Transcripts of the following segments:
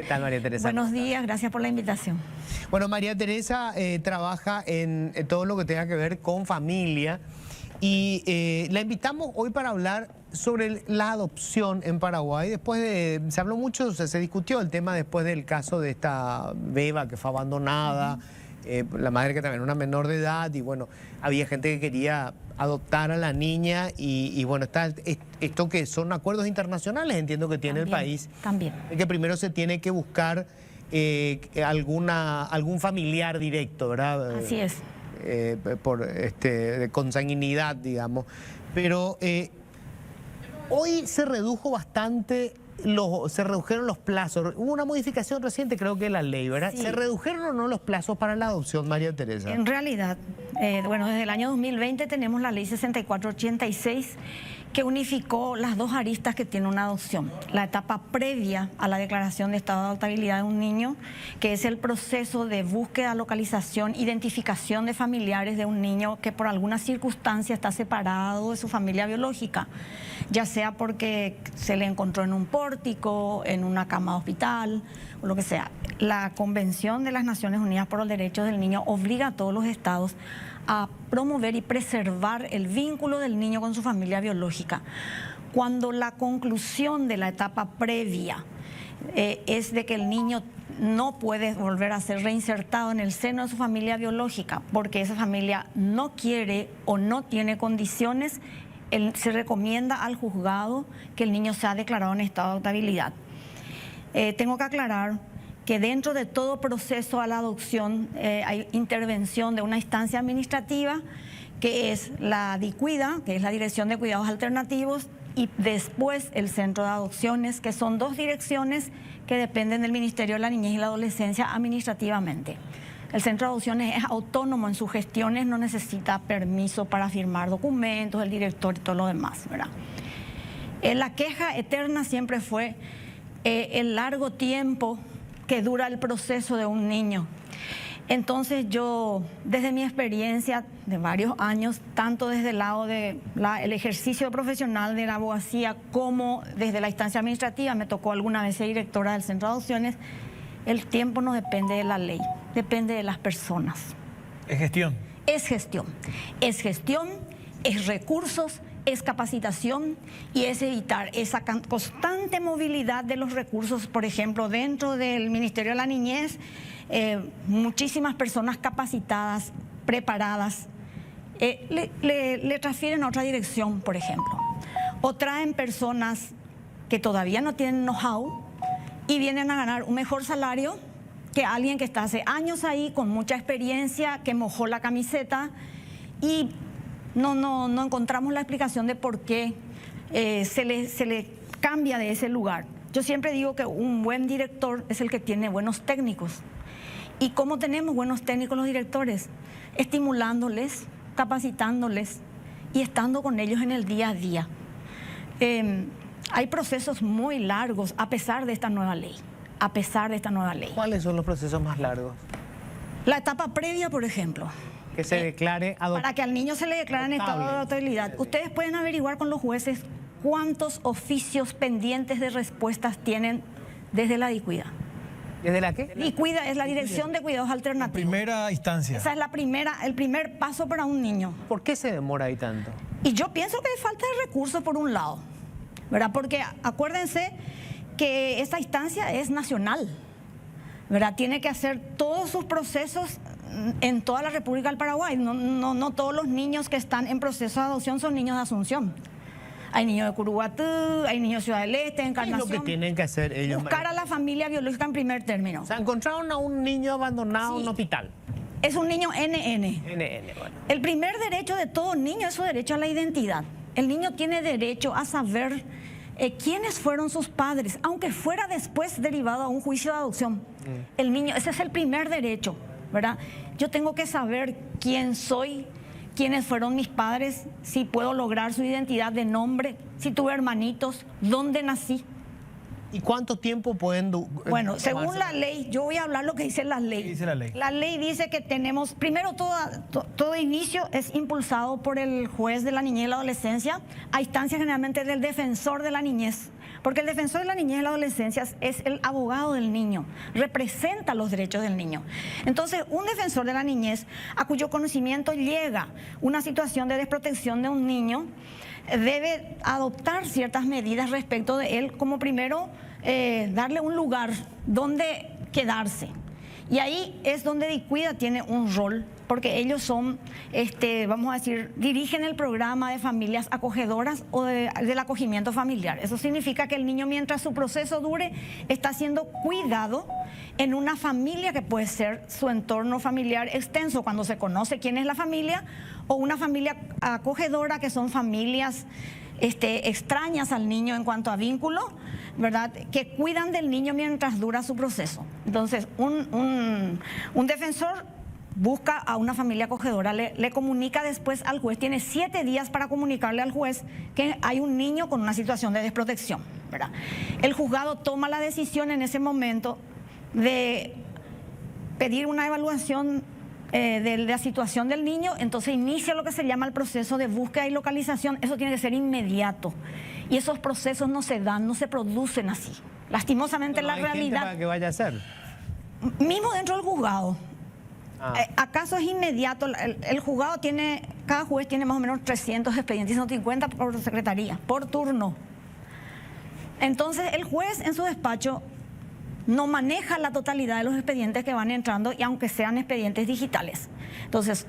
tal, María Teresa? Buenos días, gracias por la invitación. Bueno, María Teresa trabaja en todo lo que tenga que ver con familia y la invitamos hoy para hablar sobre la adopción en Paraguay. Se habló mucho, se discutió el tema después del caso de esta beba que fue abandonada, la madre que también era una menor de edad, y bueno, había gente que quería adoptar a la niña y bueno, está esto que son acuerdos internacionales, entiendo que tiene el país. También. Que primero se tiene que buscar algún familiar directo, ¿verdad? Así es. Por de consanguinidad, digamos. Pero hoy se redujo bastante, se redujeron los plazos. Hubo una modificación reciente, creo que de la ley, ¿verdad? Sí. ¿Se redujeron o no los plazos para la adopción, María Teresa? En realidad, bueno, desde el año 2020 tenemos la ley 6486 que unificó las dos aristas que tiene una adopción. La etapa previa a la declaración de estado de adoptabilidad de un niño, que es el proceso de búsqueda, localización, identificación de familiares de un niño que por alguna circunstancia está separado de su familia biológica, ya sea porque se le encontró en un pórtico, en una cama de hospital, o lo que sea. La Convención de las Naciones Unidas por los Derechos del Niño obliga a todos los estados a promover y preservar el vínculo del niño con su familia biológica. Cuando la conclusión de la etapa previa es de que el niño no puede volver a ser reinsertado en el seno de su familia biológica porque esa familia no quiere o no tiene condiciones, se recomienda al juzgado que el niño sea declarado en estado de adoptabilidad. Tengo que aclarar que dentro de todo proceso a la adopción hay intervención de una instancia administrativa que es la DICUIDA, que es la Dirección de Cuidados Alternativos, y después el Centro de Adopciones, que son dos direcciones que dependen del Ministerio de la Niñez y la Adolescencia administrativamente. El Centro de Adopciones es autónomo en sus gestiones, no necesita permiso para firmar documentos, el director y todo lo demás, ¿verdad? La queja eterna siempre fue el largo tiempo que dura el proceso de un niño. Entonces yo, desde mi experiencia de varios años, tanto desde el lado del ejercicio profesional de la abogacía como desde la instancia administrativa, me tocó alguna vez ser directora del Centro de Adopciones, el tiempo no depende de la ley, depende de las personas. ¿Es gestión? Es gestión. Es gestión, es recursos, es capacitación y es evitar esa constante movilidad de los recursos. Por ejemplo, dentro del Ministerio de la Niñez, muchísimas personas capacitadas, preparadas, le transfieren a otra dirección, por ejemplo. O traen personas que todavía no tienen know-how y vienen a ganar un mejor salario que alguien que está hace años ahí, con mucha experiencia, que mojó la camiseta y no encontramos la explicación de por qué se le cambia de ese lugar. Yo siempre digo que un buen director es el que tiene buenos técnicos. ¿Y cómo tenemos buenos técnicos los directores? Estimulándoles, capacitándoles y estando con ellos en el día a día. Hay procesos muy largos a pesar de esta nueva ley. A pesar de esta nueva ley. ¿Cuáles son los procesos más largos? La etapa previa, por ejemplo. Que se declare para que al niño se le declare en estado de adoptabilidad. Ustedes pueden averiguar con los jueces cuántos oficios pendientes de respuestas tienen desde la DICUIDA. ¿Desde la qué? DICUIDA es la Dirección de Cuidados Alternativos. Primera instancia. Esa es el primer paso para un niño. ¿Por qué se demora ahí tanto? Y yo pienso que hay falta de recursos por un lado, ¿verdad? Porque acuérdense que esta instancia es nacional, ¿verdad? Tiene que hacer todos sus procesos en toda la República del Paraguay. No todos los niños que están en proceso de adopción son niños de Asunción. Hay niños de Curuguatú, hay niños de Ciudad del Este, Encarnación. ¿Qué es lo que tienen que hacer ellos? Buscar a la familia biológica en primer término. O sea, encontraron a un niño abandonado en un hospital. Es un niño NN. Bueno. El primer derecho de todo niño es su derecho a la identidad. El niño tiene derecho a saber quiénes fueron sus padres, aunque fuera después derivado a un juicio de adopción. El niño, ese es el primer derecho, ¿verdad? Yo tengo que saber quién soy, quiénes fueron mis padres, si puedo lograr su identidad de nombre, si tuve hermanitos, dónde nací. ¿Y cuánto tiempo pueden Bueno, según la ley, yo voy a hablar lo que dice la ley. ¿Qué dice la ley? La ley dice que tenemos, primero todo inicio es impulsado por el juez de la niñez y la adolescencia, a instancia generalmente del defensor de la niñez, porque el defensor de la niñez y la adolescencia es el abogado del niño, representa los derechos del niño. Entonces, un defensor de la niñez a cuyo conocimiento llega una situación de desprotección de un niño, debe adoptar ciertas medidas respecto de él, como primero darle un lugar donde quedarse. Y ahí es donde Dicuida tiene un rol, porque ellos son, vamos a decir, dirigen el programa de familias acogedoras o del acogimiento familiar. Eso significa que el niño, mientras su proceso dure, está siendo cuidado en una familia que puede ser su entorno familiar extenso, cuando se conoce quién es la familia, o una familia acogedora, que son familias extrañas al niño en cuanto a vínculo, ¿verdad?, que cuidan del niño mientras dura su proceso. Entonces, un defensor busca a una familia acogedora, le comunica después al juez, tiene 7 días para comunicarle al juez que hay un niño con una situación de desprotección, ¿verdad? El juzgado toma la decisión en ese momento de pedir una evaluación de la situación del niño, entonces inicia lo que se llama el proceso de búsqueda y localización. Eso tiene que ser inmediato, y esos procesos no se dan, no se producen así. Lastimosamente, Bueno, la realidad... ¿Para que vaya a ser? Mismo dentro del juzgado. ¿Acaso es inmediato? El juzgado tiene, cada juez tiene más o menos 300 expedientes, 150 por secretaría, por turno. Entonces, el juez en su despacho no maneja la totalidad de los expedientes que van entrando, y aunque sean expedientes digitales. Entonces,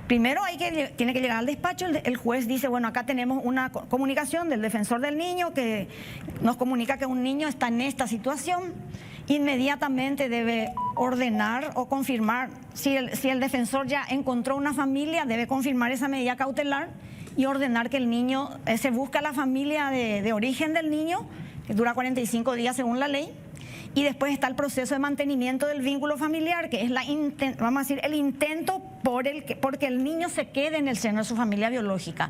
primero tiene que llegar al despacho, el juez dice, bueno, acá tenemos una comunicación del defensor del niño que nos comunica que un niño está en esta situación. Inmediatamente debe ordenar o confirmar, si el defensor ya encontró una familia, debe confirmar esa medida cautelar y ordenar que el niño, se busca la familia de origen del niño, que dura 45 días según la ley. Y después está el proceso de mantenimiento del vínculo familiar, que es vamos a decir, el intento porque el niño se quede en el seno de su familia biológica.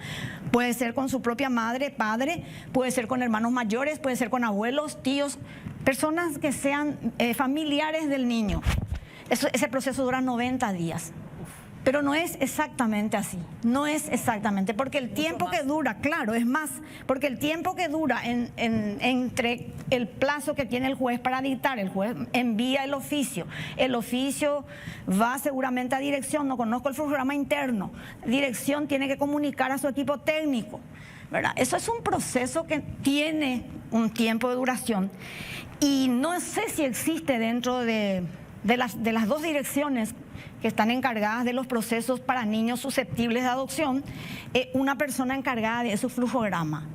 Puede ser con su propia madre, padre, puede ser con hermanos mayores, puede ser con abuelos, tíos, personas que sean familiares del niño. Ese proceso dura 90 días. Pero no es exactamente así, no es exactamente, porque el tiempo que dura, claro, es más, porque el tiempo que dura entre el plazo que tiene el juez para dictar, el juez envía el oficio va seguramente a dirección, no conozco el programa interno, dirección tiene que comunicar a su equipo técnico, ¿verdad? Eso es un proceso que tiene un tiempo de duración, y no sé si existe dentro de las dos direcciones que están encargadas de los procesos para niños susceptibles de adopción, una persona encargada de su flujograma.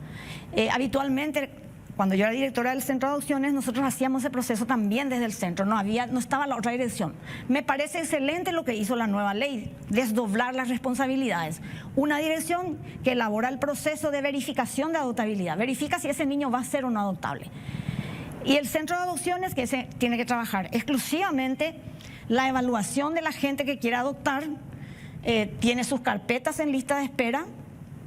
Habitualmente, cuando yo era directora del centro de adopciones, nosotros hacíamos ese proceso también desde el centro, no estaba la otra dirección. Me parece excelente lo que hizo la nueva ley, desdoblar las responsabilidades. Una dirección que elabora el proceso de verificación de adoptabilidad, verifica si ese niño va a ser o no adoptable. Y el centro de adopciones, que tiene que trabajar exclusivamente la evaluación de la gente que quiere adoptar, tiene sus carpetas en lista de espera.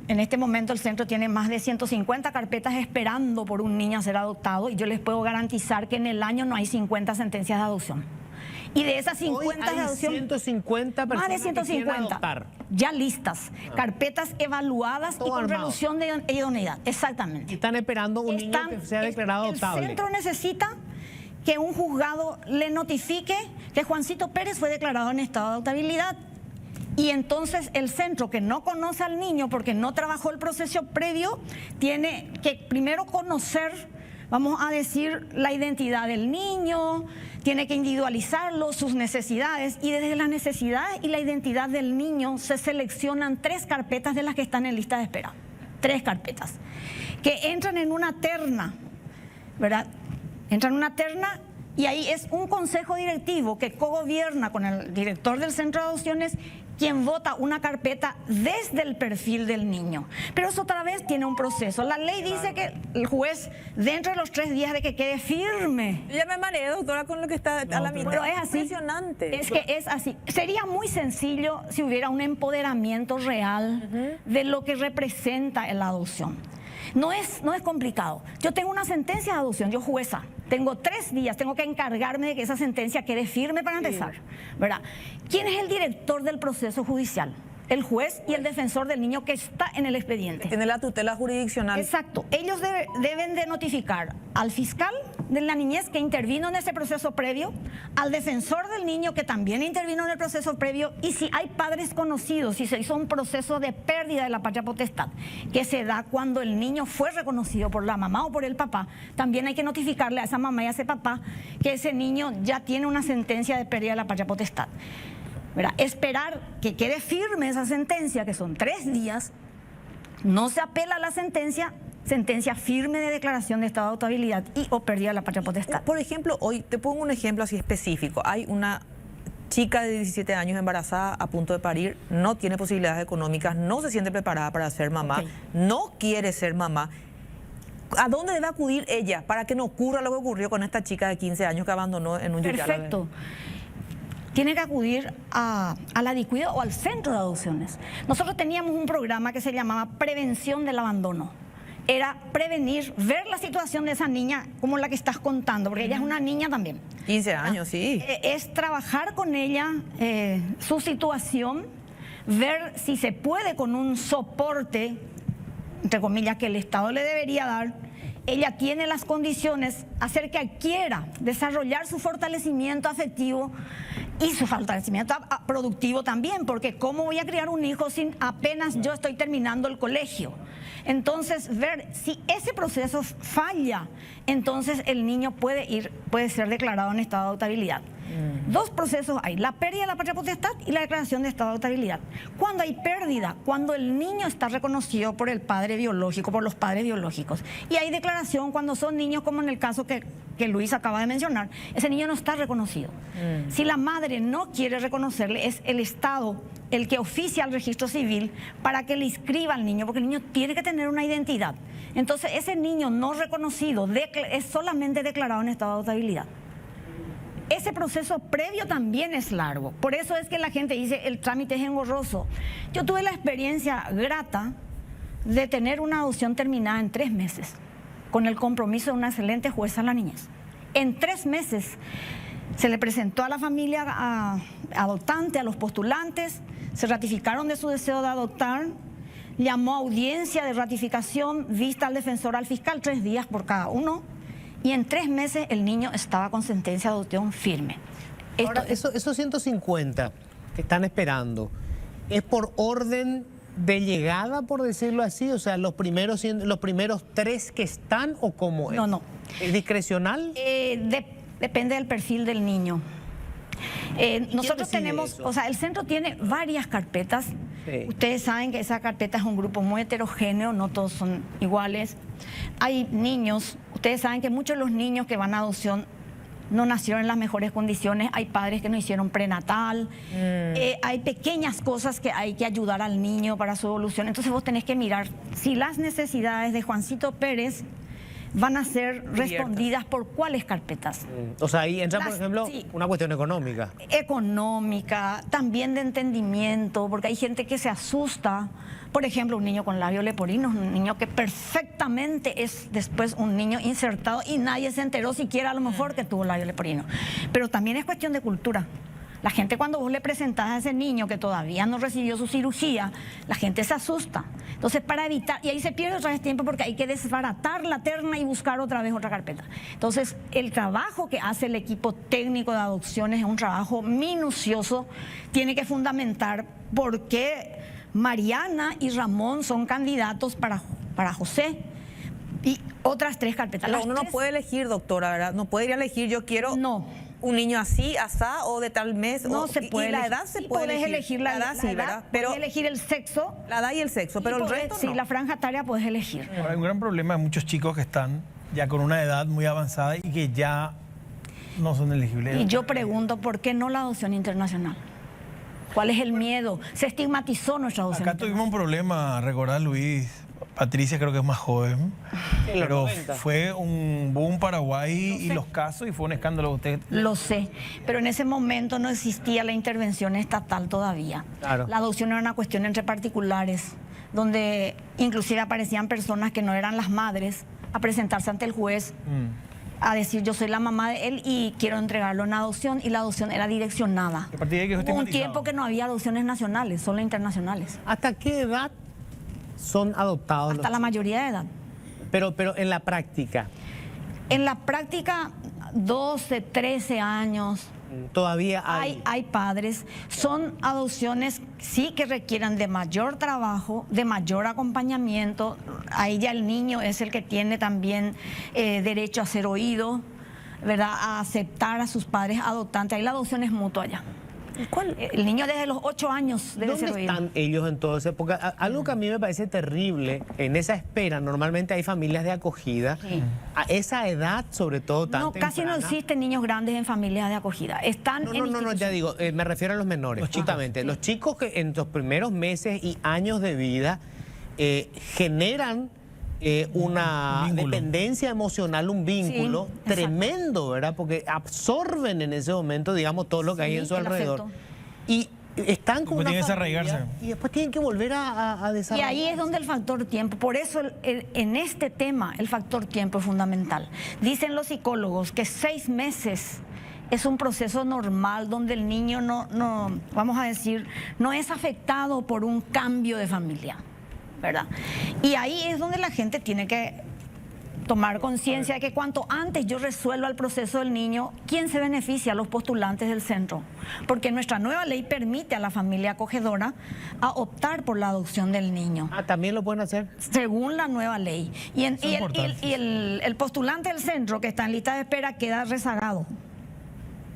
En este momento el centro tiene más de 150 carpetas esperando por un niño a ser adoptado, y yo les puedo garantizar que en el año no hay 50 sentencias de adopción. Y de esas 50 de adopción, 150 personas más de 150 que quieren adoptar. ya listas, carpetas evaluadas Todo y con armado. resolución de idoneidad, exactamente. Y están esperando un niño que sea declarado adoptable. El centro necesita que un juzgado le notifique que Juancito Pérez fue declarado en estado de adoptabilidad. Y entonces el centro, que no conoce al niño porque no trabajó el proceso previo, tiene que primero conocer, vamos a decir, la identidad del niño, tiene que individualizarlo, sus necesidades, y desde las necesidades y la identidad del niño se seleccionan 3 carpetas de las que están en lista de espera. 3 carpetas que entran en una terna, ¿verdad? Entran en una terna, y ahí es un consejo directivo que cogobierna con el director del centro de adopciones quien vota una carpeta desde el perfil del niño. Pero eso otra vez tiene un proceso. La ley dice que el juez, dentro de los 3 días de que quede firme... Ya me mareé, doctora, con lo que está a la mitad. Pero es así. Impresionante. Es que es así. Sería muy sencillo si hubiera un empoderamiento real de lo que representa la adopción. No es complicado. Yo tengo una sentencia de adopción, yo jueza. Tengo 3 días, tengo que encargarme de que esa sentencia quede firme para empezar, ¿verdad? ¿Quién es el director del proceso judicial? el juez y el defensor del niño que está en el expediente. Tiene la tutela jurisdiccional. Exacto. Ellos deben de notificar al fiscal de la niñez que intervino en ese proceso previo, al defensor del niño que también intervino en el proceso previo, y si hay padres conocidos, si se hizo un proceso de pérdida de la patria potestad, que se da cuando el niño fue reconocido por la mamá o por el papá, también hay que notificarle a esa mamá y a ese papá que ese niño ya tiene una sentencia de pérdida de la patria potestad. ¿Verdad? Esperar que quede firme esa sentencia, que son 3 días, no se apela a la sentencia firme de declaración de estado de autabilidad y o pérdida de la patria potestad. Por ejemplo, hoy te pongo un ejemplo así específico. Hay una chica de 17 años embarazada a punto de parir, no tiene posibilidades económicas, no se siente preparada para ser mamá, no quiere ser mamá. ¿A dónde debe acudir ella para que no ocurra lo que ocurrió con esta chica de 15 años que abandonó en un yuyala? Perfecto. Tiene que acudir a la DICUIDO o al centro de adopciones. Nosotros teníamos un programa que se llamaba Prevención del Abandono. Era prevenir, ver la situación de esa niña como la que estás contando, porque ella es una niña también. 15 años, sí. Es trabajar con ella su situación, ver si se puede con un soporte, entre comillas, que el Estado le debería dar. Ella tiene las condiciones, hacer que quiera desarrollar su fortalecimiento afectivo y su fortalecimiento productivo también, porque ¿cómo voy a criar un hijo sin apenas yo estoy terminando el colegio? Entonces, ver si ese proceso falla, entonces el niño puede ser declarado en estado de adoptabilidad. 2 procesos hay: la pérdida de la patria potestad y la declaración de estado de adoptabilidad. Cuando hay pérdida, cuando el niño está reconocido por el padre biológico, por los padres biológicos, y hay declaración cuando son niños, como en el caso que Luis acaba de mencionar, ese niño no está reconocido. Si la madre no quiere reconocerle, es el Estado el que oficia al registro civil para que le inscriba al niño, porque el niño tiene que tener una identidad. Entonces, ese niño no reconocido es solamente declarado en estado de adoptabilidad. Ese proceso previo también es largo. Por eso es que la gente dice el trámite es engorroso. Yo tuve la experiencia grata de tener una adopción terminada en 3 meses, con el compromiso de una excelente jueza a la niñez. En 3 meses se le presentó a la familia adoptante, a los postulantes, se ratificaron de su deseo de adoptar, llamó a audiencia de ratificación, vista al defensor, al fiscal, 3 días por cada uno. Y en 3 meses el niño estaba con sentencia de adopción firme. Ahora, esos 150 que están esperando, ¿es por orden de llegada, por decirlo así? O sea, los primeros 3 que están, ¿o cómo es? No. ¿Es discrecional? Depende del perfil del niño. Nosotros tenemos, eso? o sea, el centro tiene varias carpetas. Sí. Ustedes saben que esa carpeta es un grupo muy heterogéneo, no todos son iguales. Hay niños, ustedes saben que muchos de los niños que van a adopción no nacieron en las mejores condiciones, hay padres que no hicieron prenatal, hay pequeñas cosas que hay que ayudar al niño para su evolución. Entonces vos tenés que mirar si las necesidades de Juancito Pérez van a ser respondidas por cuáles carpetas. O sea, ahí entra, por ejemplo, sí, una cuestión económica. Económica, también de entendimiento, porque hay gente que se asusta. Por ejemplo, un niño con labio leporino, un niño que perfectamente es después un niño insertado y nadie se enteró siquiera a lo mejor que tuvo labio leporino. Pero también es cuestión de cultura. La gente, cuando vos le presentás a ese niño que todavía no recibió su cirugía, la gente se asusta. Entonces, para evitar, y ahí se pierde otra vez tiempo porque hay que desbaratar la terna y buscar otra vez otra carpeta. Entonces, el trabajo que hace el equipo técnico de adopciones es un trabajo minucioso, tiene que fundamentar por qué Mariana y Ramón son candidatos para José y otras 3 carpetas. Uno no puede elegir, doctora, ¿verdad? No puede ir a elegir, yo quiero... No. Un niño así, asá o de tal mes. No se puede. ¿Y la edad se puede elegir? La edad, sí, ¿verdad? Pero elegir el sexo. La edad y el sexo, pero el resto no. Sí, la franja etaria puedes elegir. Ahora, hay un gran problema de muchos chicos que están ya con una edad muy avanzada y que ya no son elegibles. Y yo pregunto, ¿por qué no la adopción internacional? ¿Cuál es el miedo? Se estigmatizó nuestra adopción. Acá tuvimos un problema, recordar, Luis. Patricia creo que es más joven, pero fue un boom Paraguay y los casos, y fue un escándalo. Usted... Lo sé, pero en ese momento no existía la intervención estatal todavía. Claro. La adopción era una cuestión entre particulares, donde inclusive aparecían personas que no eran las madres a presentarse ante el juez a decir yo soy la mamá de él y quiero entregarlo en adopción, y la adopción era direccionada. A partir de ahí quedó Hubo un estigmatizado. tiempo que no había adopciones nacionales, solo internacionales. ¿Hasta qué edad son adoptados Hasta los la mayoría de edad. Pero en la práctica, En la práctica, 12, 13 años. todavía hay... Hay padres, son adopciones sí que requieran de mayor trabajo, de mayor acompañamiento. Ahí ya el niño es el que tiene también derecho a ser oído, ¿verdad? A aceptar a sus padres adoptantes. Ahí la adopción es mutua ya. El niño desde los 8 años debe ser ¿Dónde oído. están ellos en todo eso? Porque algo que a mí me parece terrible, en esa espera, normalmente hay familias de acogida, Sí. a esa edad sobre todo tan No, casi no temprana. existen niños grandes en familias de acogida. Están No, en no, ya instituciones. digo, me refiero a los menores, justamente. Los chicos que en los primeros meses y años de vida generan una Un vínculo. dependencia emocional, un vínculo Sí, exacto. tremendo, ¿verdad? Porque absorben en ese momento, digamos, todo lo que hay Sí, en su el alrededor. afecto. Y están con Después una tienen que familia desarraigarse. y después tienen que volver a Y desarrollar. ahí es donde el factor tiempo, por eso en este tema el factor tiempo es fundamental. Dicen los psicólogos que 6 meses es un proceso normal donde el niño no, vamos a decir, no es afectado por un cambio de familia, ¿verdad? Y ahí es donde la gente tiene que tomar conciencia de que cuanto antes yo resuelva el proceso del niño, ¿quién se beneficia? Los postulantes del centro. Porque nuestra nueva ley permite a la familia acogedora a optar por la adopción del niño, Ah, ¿también lo pueden hacer? según la nueva ley. Y importante. el postulante del centro que está en lista de espera queda rezagado.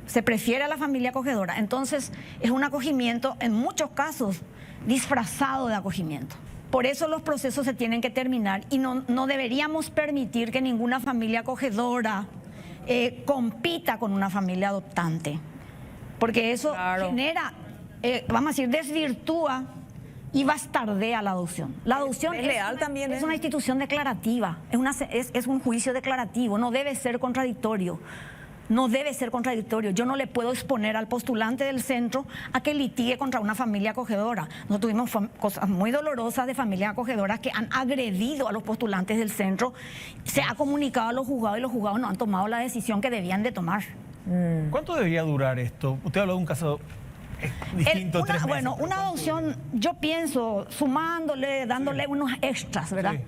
Se prefiere a la familia acogedora. Entonces, es un acogimiento, en muchos casos, disfrazado de acogimiento. Por eso los procesos se tienen que terminar y no deberíamos permitir que ninguna familia acogedora compita con una familia adoptante. Porque eso Claro. genera, vamos a decir, desvirtúa y bastardea la adopción. La adopción Desleal también, es ¿eh? una institución declarativa, es un juicio declarativo, no debe ser contradictorio. No debe ser contradictorio. Yo no le puedo exponer al postulante del centro a que litigue contra una familia acogedora. Nosotros tuvimos cosas muy dolorosas de familias acogedoras que han agredido a los postulantes del centro. Se ha comunicado a los juzgados y los juzgados no han tomado la decisión que debían de tomar. ¿Cuánto debería durar esto? Usted habló de un caso distinto, 3 meses. Bueno, pero una ¿cuánto adopción, yo pienso, sumándole, dándole unos extras, ¿verdad? Sí.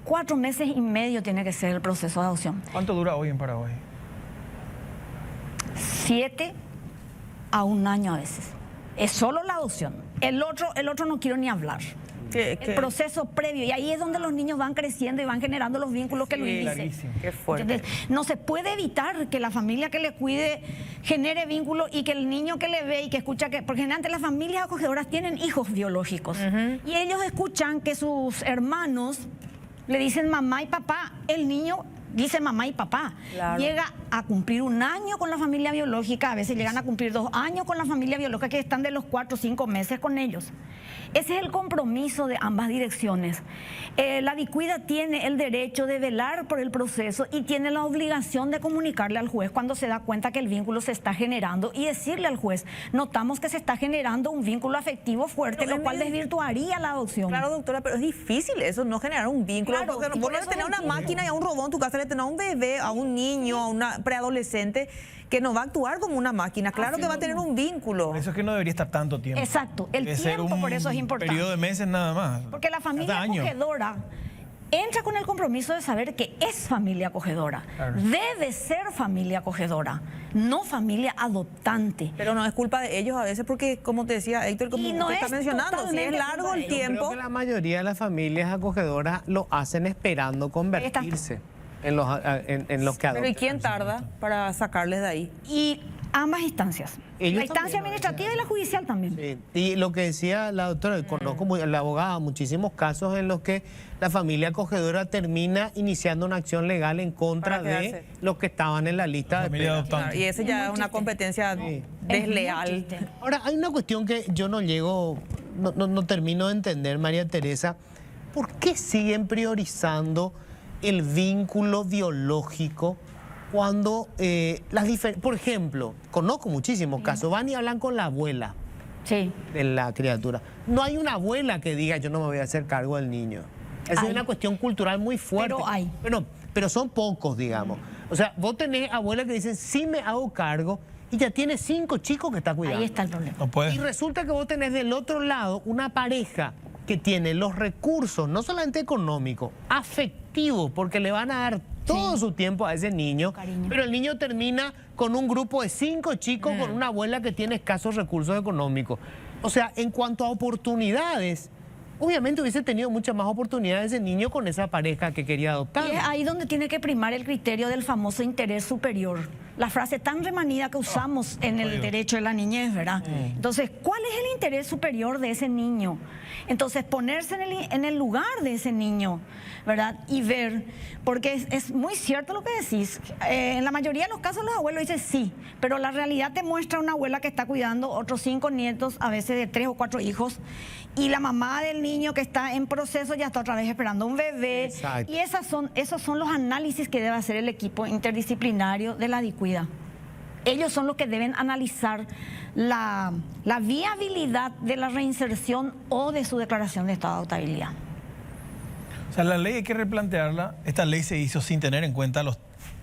4 meses y medio tiene que ser el proceso de adopción. ¿Cuánto dura hoy en Paraguay? 7 a 1 año a veces. Es solo la adopción. El otro no quiero ni hablar. El proceso previo, y ahí es donde los niños van creciendo y van generando los vínculos que Sí, Luis dice. larguísimo. Qué fuerte. ¿Entendés? No se puede evitar que la familia que le cuide genere vínculo y que el niño que le ve y que escucha que, porque generalmente las familias acogedoras tienen hijos biológicos y ellos escuchan que sus hermanos le dicen mamá y papá, el niño dice mamá y papá. Claro. Llega a cumplir 1 año con la familia biológica, a veces llegan a cumplir 2 años con la familia biológica, que están de los 4 o 5 meses con ellos. Ese es el compromiso de ambas direcciones. La DICUIDA tiene el derecho de velar por el proceso y tiene la obligación de comunicarle al juez cuando se da cuenta que el vínculo se está generando y decirle al juez, notamos que se está generando un vínculo afectivo fuerte, Pero lo cual es medio- desvirtuaría la adopción. Claro, doctora, pero es difícil eso, no generar un vínculo. Claro, Porque y vos por no eso tenés una entiendo. máquina y a un robot en tu casa, le tenés a un bebé, a un niño, a una preadolescente, que no va a actuar como una máquina. Claro que va a tener un vínculo. Por eso es que no debería estar tanto tiempo. Exacto, el Debe ser tiempo un por eso es importante. periodo de meses nada más. Porque la familia Cada año. acogedora entra con el compromiso de saber que es familia acogedora. Claro. Debe ser familia acogedora, no familia adoptante. Pero no es culpa de ellos a veces porque, como te decía Héctor, como Y no usted está es mencionando, si es totalmente largo culpa de el ellos. tiempo. Creo que la mayoría de las familias acogedoras lo hacen esperando convertirse en los que Pero ¿y adoptan. quién tarda para sacarles de ahí? Y ambas instancias, Ellos la instancia también lo administrativa y la judicial también. Sí. Y lo que decía la doctora, conozco la abogada, muchísimos casos en los que la familia acogedora termina iniciando una acción legal en contra Para de quedarse. los que estaban en la lista de Familia espera. adoptante. Claro, y ese Es ya muy es una triste. competencia Sí. Es desleal. muy triste. Ahora, hay una cuestión que yo no llego, no termino de entender, María Teresa. ¿Por qué siguen priorizando el vínculo biológico cuando por ejemplo, conozco muchísimos casos, van y hablan con la abuela Sí. de la criatura. No hay una abuela que diga yo no me voy a hacer cargo del niño. Esa es Hay. una cuestión cultural muy fuerte. Pero hay. Pero son pocos, digamos. O sea, vos tenés abuelas que dicen, sí me hago cargo, y ya tiene 5 chicos que está cuidando. Ahí está el problema. No puede. Y resulta que vos tenés del otro lado una pareja que tiene los recursos, no solamente económicos, afectivos, porque le van a dar todo su tiempo a ese niño, Cariño. pero el niño termina con un grupo de 5 chicos con una abuela que tiene escasos recursos económicos. O sea, en cuanto a oportunidades, obviamente hubiese tenido muchas más oportunidades ese niño con esa pareja que quería adoptar. Y es ahí donde tiene que primar el criterio del famoso interés superior. La frase tan remanida que usamos en el derecho de la niñez, ¿verdad? Entonces, ¿cuál es el interés superior de ese niño? Entonces, ponerse en el lugar de ese niño, ¿verdad? Y ver, porque es muy cierto lo que decís. En la mayoría de los casos los abuelos dicen sí, pero la realidad te muestra una abuela que está cuidando otros 5 nietos, a veces de 3 o 4 hijos, y la mamá del niño que está en proceso ya está otra vez esperando un bebé. Exacto. Y esos son los análisis que debe hacer el equipo interdisciplinario de la DICUIDA. Ellos son los que deben analizar la viabilidad de la reinserción o de su declaración de estado de adoptabilidad. O sea, la ley hay que replantearla. Esta ley se hizo sin tener en cuenta a los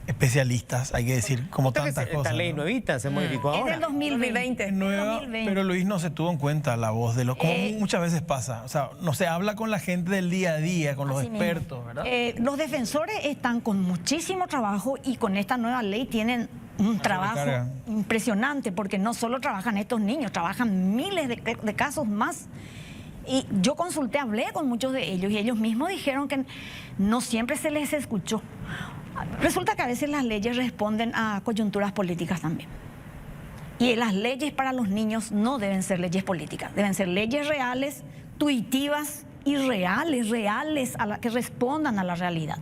especialistas, hay que decir, como tantas cosas. Esta ley ¿no? nuevita se modificó Es ahora. del 2020. Es nueva, 2020. pero Luis, no se tuvo en cuenta la voz de los... Como muchas veces pasa. O sea, no se habla con la gente del día a día, con los Así mismo. expertos, ¿verdad? Los defensores están con muchísimo trabajo y con esta nueva ley tienen un trabajo recarga. impresionante, porque no solo trabajan estos niños, trabajan miles de casos más. Y yo consulté, hablé con muchos de ellos y ellos mismos dijeron que no siempre se les escuchó. Resulta que a veces las leyes responden a coyunturas políticas también. Y las leyes para los niños no deben ser leyes políticas, deben ser leyes reales, tuitivas y reales, que respondan a la realidad,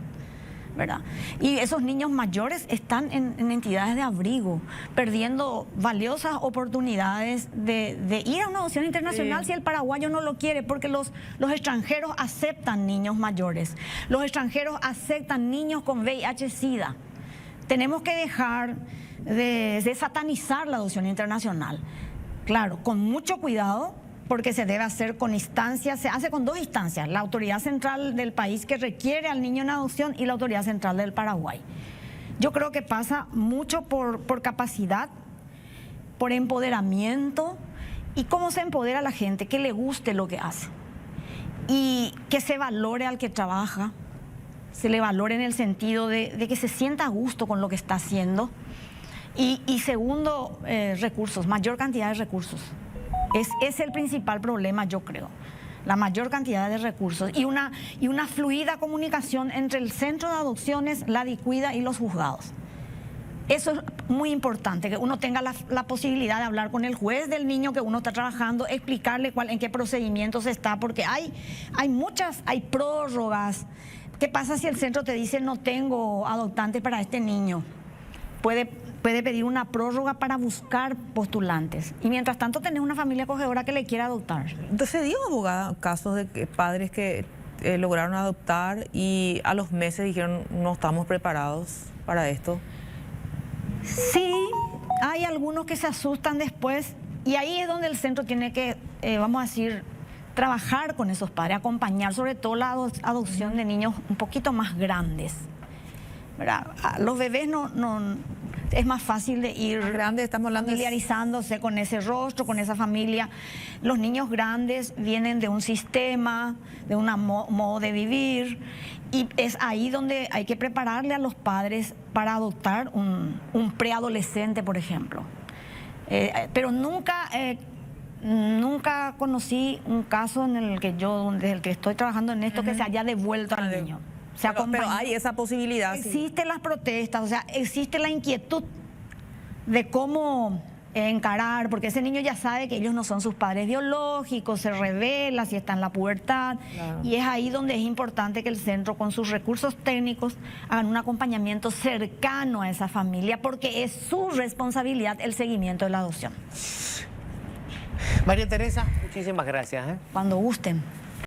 ¿verdad? Y esos niños mayores están en entidades de abrigo, perdiendo valiosas oportunidades de ir a una adopción internacional si el paraguayo no lo quiere, porque los extranjeros aceptan niños mayores, los extranjeros aceptan niños con VIH-Sida. Tenemos que dejar de satanizar la adopción internacional. Claro, con mucho cuidado, porque se debe hacer con instancias, se hace con 2 instancias, la autoridad central del país que requiere al niño en adopción y la autoridad central del Paraguay. Yo creo que pasa mucho por capacidad, por empoderamiento y cómo se empodera a la gente, que le guste lo que hace y que se valore al que trabaja, se le valore en el sentido de que se sienta a gusto con lo que está haciendo y segundo, recursos, mayor cantidad de recursos. Es el principal problema, yo creo, la mayor cantidad de recursos y una fluida comunicación entre el centro de adopciones, la DICUIDA y los juzgados. Eso es muy importante, que uno tenga la posibilidad de hablar con el juez del niño que uno está trabajando, explicarle en qué procedimientos está, porque hay prórrogas. ¿Qué pasa si el centro te dice no tengo adoptante para este niño? Puede pedir una prórroga para buscar postulantes. Y mientras tanto tenés una familia acogedora que le quiera adoptar. Entonces, ¿se dio, abogada, casos de padres que lograron adoptar y a los meses dijeron no estamos preparados para esto? Sí, hay algunos que se asustan después y ahí es donde el centro tiene que, vamos a decir, trabajar con esos padres, acompañar sobre todo la adopción de niños un poquito más grandes, ¿verdad? A los bebés no es más fácil de ir Grandes, estamos hablando familiarizándose con ese rostro, con esa familia. Los niños grandes vienen de un sistema, de un modo de vivir, y es ahí donde hay que prepararle a los padres para adoptar un preadolescente, por ejemplo. Pero nunca conocí un caso en el que desde el que estoy trabajando en esto, que se haya devuelto al niño. Pero hay esa posibilidad. Existen las protestas, o sea, existe la inquietud de cómo encarar, porque ese niño ya sabe que ellos no son sus padres biológicos, se revela si está en la pubertad, claro. Y es ahí donde es importante que el centro, con sus recursos técnicos, hagan un acompañamiento cercano a esa familia, porque es su responsabilidad el seguimiento de la adopción. María Teresa, muchísimas gracias. Cuando gusten.